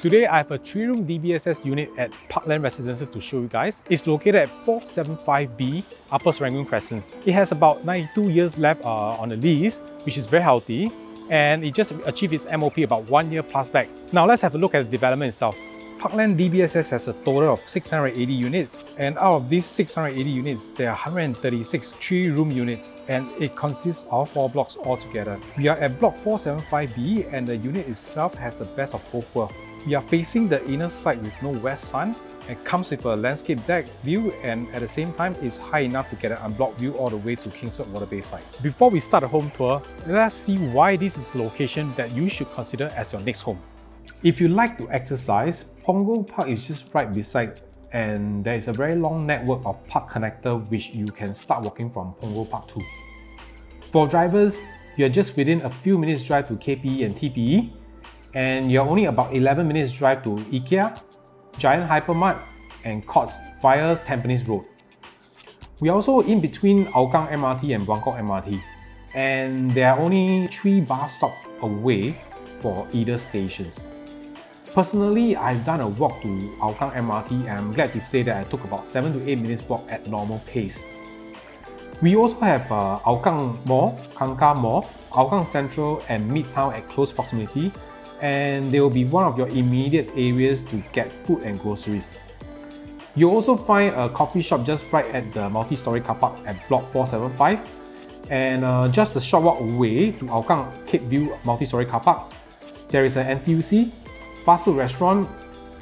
Today I have a 3-room DBSS unit at Parkland Residences to show you guys. It's located at 475B Upper Serangoon Crescent. It has about 92 years left on the lease, which is very healthy, and it just achieved its MOP about 1 year plus back. Now let's have a look at the development itself. Parkland DBSS has a total of 680 units, and out of these 680 units, there are 136 3-room units, and it consists of 4 blocks altogether. We are at block 475B, and the unit itself has the best of both worlds. We are facing the inner side with no west sun. It comes with a landscape deck view, and at the same time is high enough to get an unblocked view all the way to Kingsford Waterbay side. Before we start the home tour, let's see why this is a location that you should consider as your next home. If you like to exercise, Punggol Park is just right beside, and there is a very long network of park connector which you can start walking from Punggol Park to. For drivers, you're just within a few minutes drive to KPE and TPE, and you're only about 11 minutes drive to IKEA, Giant Hypermart, and Courts via Tampines Road. We are also in between Hougang MRT and Buangkok MRT, and there are only 3 bus stops away for either stations. Personally, I've done a walk to Hougang MRT, and I'm glad to say that I took about 7 to 8 minutes walk at normal pace. We also have Hougang Mall, Kang Kar Mall, Hougang Central, and Midtown at close proximity, and they will be one of your immediate areas to get food and groceries. You'll also find a coffee shop just right at the multi-story car park at block 475, and just a short walk away to Hougang Capeview multi-story car park, there is an NTUC, fast food restaurant,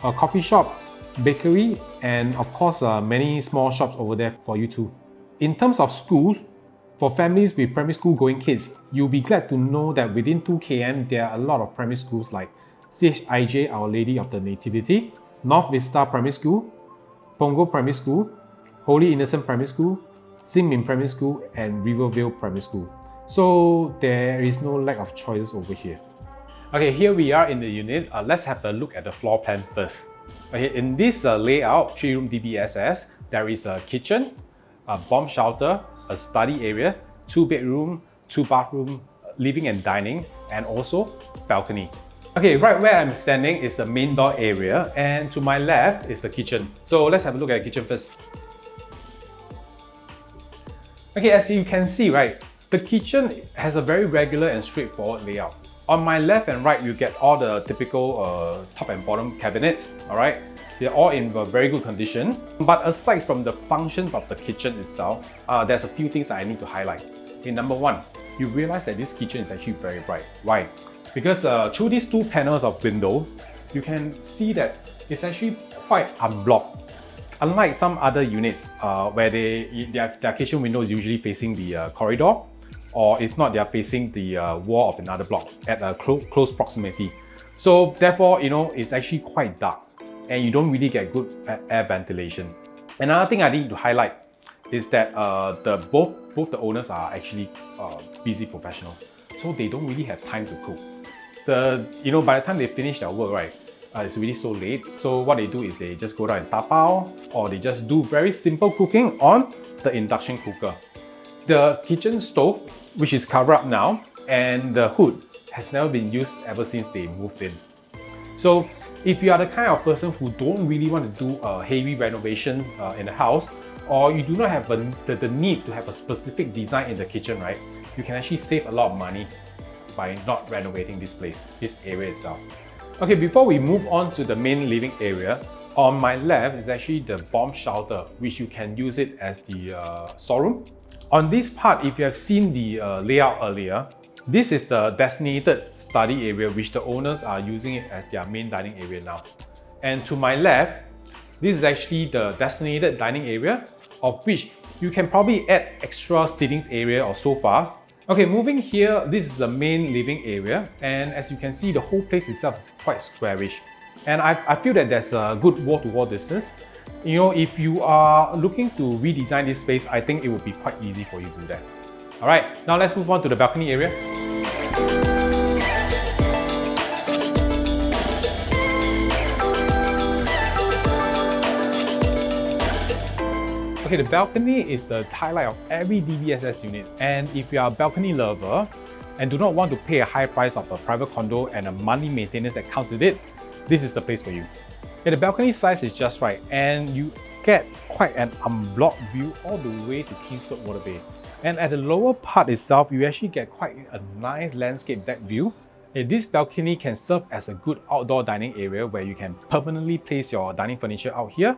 a coffee shop, bakery, and of course many small shops over there for you too. In terms of schools, for families with primary school going kids, you'll be glad to know that within 2 km there are a lot of primary schools like CHIJ Our Lady of the Nativity, North Vista Primary School, Punggol Primary School, Holy Innocent Primary School, Xinmin Primary School, and Rivervale Primary School. So there is no lack of choices over here. Okay, here we are in the unit. Let's have a look at the floor plan first. Okay, in this layout, 3-room DBSS, there is a kitchen, a bomb shelter, a study area, 2 bedroom, 2 bathroom, living and dining, and also balcony. Okay, right where I'm standing is the main door area, and to my left is the kitchen. So let's have a look at the kitchen first. Okay, as you can see, right, the kitchen has a very regular and straightforward layout. On my left and right, you get all the typical top and bottom cabinets, alright? They're all in very good condition. But aside from the functions of the kitchen itself, there's a few things that I need to highlight. Okay, number 1, you realize that this kitchen is actually very bright. Why? Because through these 2 panels of window, you can see that it's actually quite unblocked. Unlike some other units where their kitchen window is usually facing the corridor, or if not, they are facing the wall of another block at a close proximity. So therefore, it's actually quite dark, and you don't really get good air ventilation. Another thing I need to highlight is that both the owners are actually busy professionals, so they don't really have time to cook. By the time they finish their work, right, it's really so late. So what they do is they just go down and tapao, or they just do very simple cooking on the induction cooker. The kitchen stove, which is covered up now, and the hood has never been used ever since they moved in. So if you are the kind of person who don't really want to do heavy renovations in the house, or you do not have the need to have a specific design in the kitchen, right, you can actually save a lot of money by not renovating this area itself. Okay, before we move on to the main living area, on my left is actually the bomb shelter, which you can use it as the storeroom. On this part, if you have seen the layout earlier, this is the designated study area which the owners are using it as their main dining area now. And to my left, this is actually the designated dining area, of which you can probably add extra seating area or sofas. Okay, moving here, this is the main living area, and as you can see, the whole place itself is quite squarish. And I feel that there's a good wall-to-wall distance. If you are looking to redesign this space, I think it would be quite easy for you to do that. Alright, now let's move on to the balcony area. Okay, the balcony is the highlight of every DBSS unit, and if you are a balcony lover and do not want to pay a high price of a private condo and a monthly maintenance that comes with it, this is the place for you. The balcony size is just right, and you get quite an unblocked view all the way to Kingsford Waterbay. And at the lower part itself, you actually get quite a nice landscape deck view. This balcony can serve as a good outdoor dining area where you can permanently place your dining furniture out here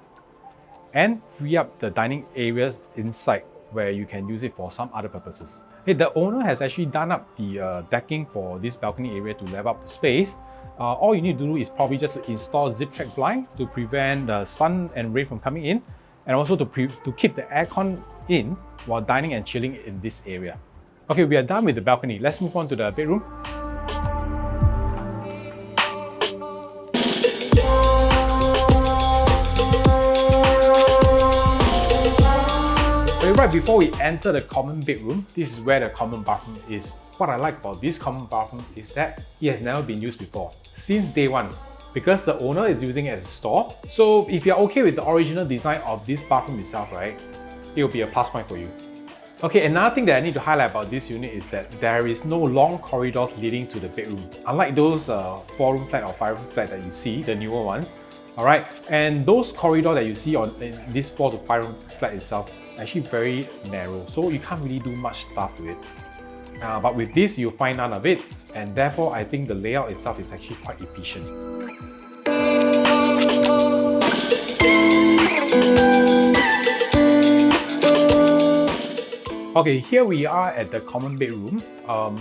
and free up the dining areas inside where you can use it for some other purposes. The owner has actually done up the decking for this balcony area to level up the space. All you need to do is probably just to install zip track blind to prevent the sun and rain from coming in, and also to keep the aircon in while dining and chilling in this area. Okay, we are done with the balcony. Let's move on to the bedroom. Right before we enter the common bedroom, this is where the common bathroom is. What I like about this common bathroom is that it has never been used before, since day one, because the owner is using it as a store. So if you're okay with the original design of this bathroom itself, right, it will be a plus point for you. Okay, another thing that I need to highlight about this unit is that there is no long corridors leading to the bedroom. Unlike those 4-room flat or 5-room flat that you see, the newer one. Alright, and those corridors that you see in this 4 to 5-room flat itself actually very narrow, so you can't really do much stuff to it. But with this, you'll find none of it, and therefore I think the layout itself is actually quite efficient. Okay, here we are at the common bedroom.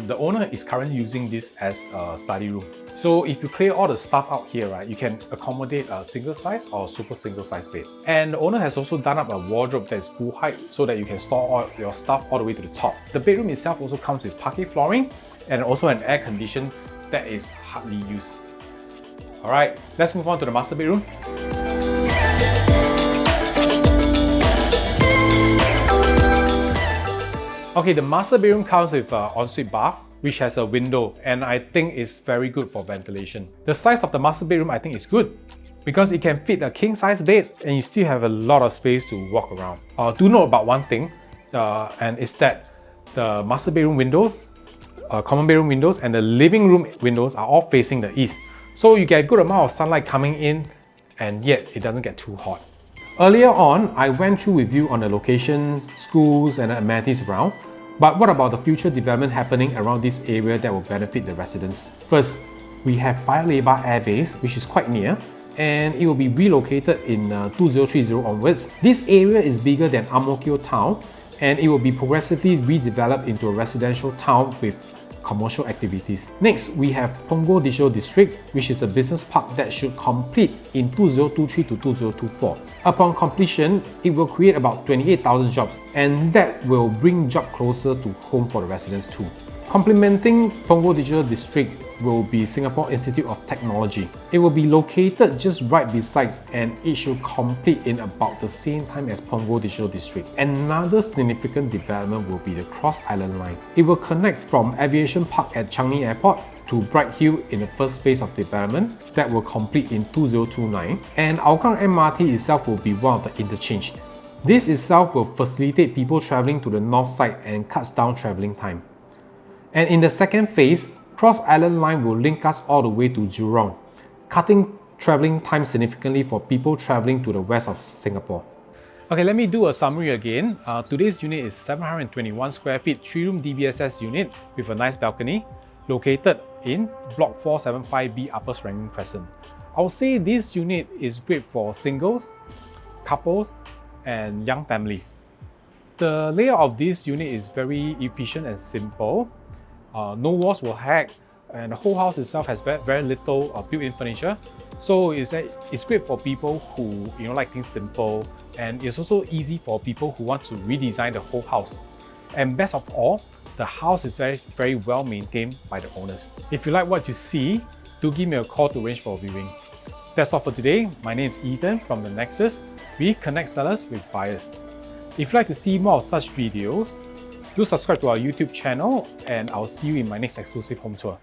The owner is currently using this as a study room. So if you clear all the stuff out here, right, you can accommodate a single size or super single size bed. And the owner has also done up a wardrobe that is full height so that you can store all your stuff all the way to the top. The bedroom itself also comes with parquet flooring and also an air condition that is hardly used. Alright, let's move on to the master bedroom. Okay, the master bedroom comes with an ensuite bath, which has a window, and I think it's very good for ventilation. The size of the master bedroom I think is good because it can fit a king size bed and you still have a lot of space to walk around. Do note about one thing, and it's that the master bedroom windows, common bedroom windows, and the living room windows are all facing the east. So you get a good amount of sunlight coming in, and yet it doesn't get too hot. Earlier on, I went through with you on the locations, schools, and amenities around. But what about the future development happening around this area that will benefit the residents? First, we have Paya Lebar Air Base, which is quite near, and it will be relocated in 2030 onwards. This area is bigger than Ang Mo Kio town, and it will be progressively redeveloped into a residential town with commercial activities. Next, we have Punggol Digital District, which is a business park that should complete in 2023 to 2024. Upon completion, it will create about 28,000 jobs, and that will bring jobs closer to home for the residents too. Complementing Punggol Digital District will be Singapore Institute of Technology. It will be located just right beside, and it should complete in about the same time as Punggol Digital District. Another significant development will be the Cross Island Line. It will connect from Aviation Park at Changi Airport to Bright Hill in the first phase of development that will complete in 2029, and Hougang MRT itself will be one of the interchange. This itself will facilitate people travelling to the north side and cuts down travelling time. And in the second phase, Cross Island Line will link us all the way to Jurong, cutting travelling time significantly for people travelling to the west of Singapore. Okay, let me do a summary again. Today's unit is 721 square feet, 3-room DBSS unit with a nice balcony, located in Block 475B Upper Serangoon Crescent. I would say this unit is great for singles, couples, and young families. The layout of this unit is very efficient and simple. No walls will hack, and the whole house itself has very little built-in furniture. So it's great for people who like things simple, and it's also easy for people who want to redesign the whole house. And best of all, the house is very well maintained by the owners. If you like what you see, do give me a call to arrange for a viewing. That's all for today. My name is Ethan from The Nexus. We connect sellers with buyers. If you'd like to see more of such videos, do subscribe to our YouTube channel, and I'll see you in my next exclusive home tour.